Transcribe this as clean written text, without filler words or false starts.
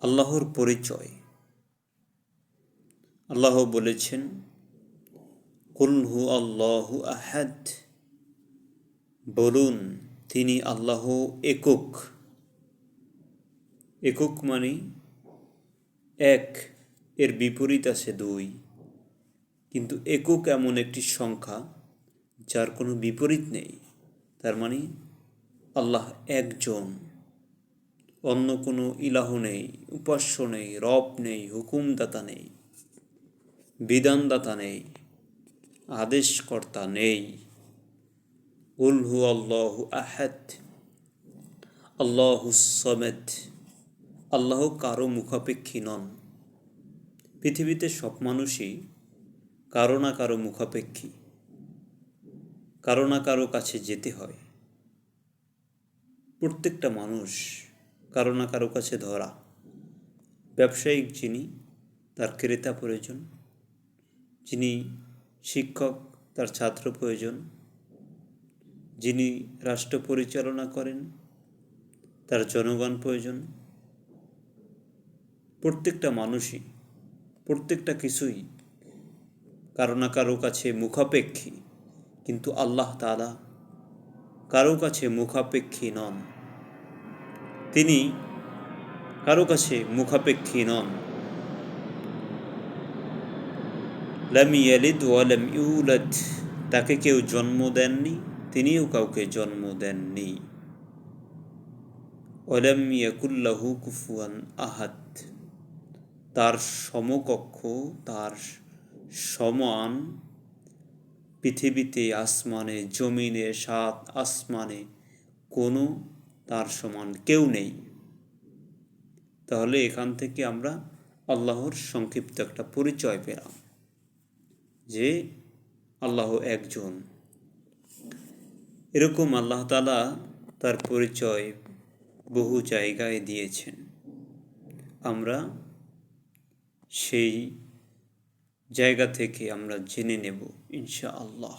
আল্লাহর পরিচয়। আল্লাহ বলেছেন, কুল হু আল্লাহু আহাদ, বলুন তিনি আল্লাহ একক। একক মানে এক, এর বিপরীত আছে দুই, কিন্তু একক এমন একটি সংখ্যা যার কোনো বিপরীত নেই। তার মানে আল্লাহ একজন, অন্য কোনো ইলাহ নেই, উপাস্য নেই, রব নেই, হুকুমদাতা নেই, বিধানদাতা নেই, আদেশকর্তা নেই। কুল হু আল্লাহু আহাদ, আল্লাহুস সামাদ। আল্লাহ কারো মুখাপেক্ষী নন। পৃথিবীতে সব মানুষই কারো না কারো মুখাপেক্ষী, কারো না কারো কাছে যেতে হয়। প্রত্যেকটা মানুষ কারো না কারো কাছে ধরা। ব্যবসায়িক যিনি, তার ক্রেতা প্রয়োজন। যিনি শিক্ষক, তার ছাত্র প্রয়োজন। যিনি রাষ্ট্র পরিচালনা করেন, তার জনগণ প্রয়োজন। প্রত্যেকটা মানুষই, প্রত্যেকটা কিছুই কারো না কারো কাছে মুখাপেক্ষী, কিন্তু আল্লাহ তাআলা কারো কাছে মুখাপেক্ষী নন। তিনি কারো কাছে মুখাপেক্ষী নন। লাম ইয়ালিদ ওয়া লাম ইউলাদ, তাকে কেউ জন্ম দেননি, তিনিও কাউকে জন্ম দেননি। ওয়া লাম ইয়াকুল লাহু কুফুয়ান আহাদ, তার সমকক্ষ, তার সমান পৃথিবীতে, আসমানে, জমিনে, সাত আসমানে কোনো তার সমান কেউ নেই। তাহলে এখান থেকে আমরা আল্লাহর সংক্ষিপ্ত একটা পরিচয় পেলাম যে আল্লাহ একজন। এরকম আল্লাহ তাআলা তার পরিচয় বহু জায়গায় দিয়েছেন। আমরা সেই জায়গা থেকে আমরা জেনে নেব ইনশাআল্লাহ।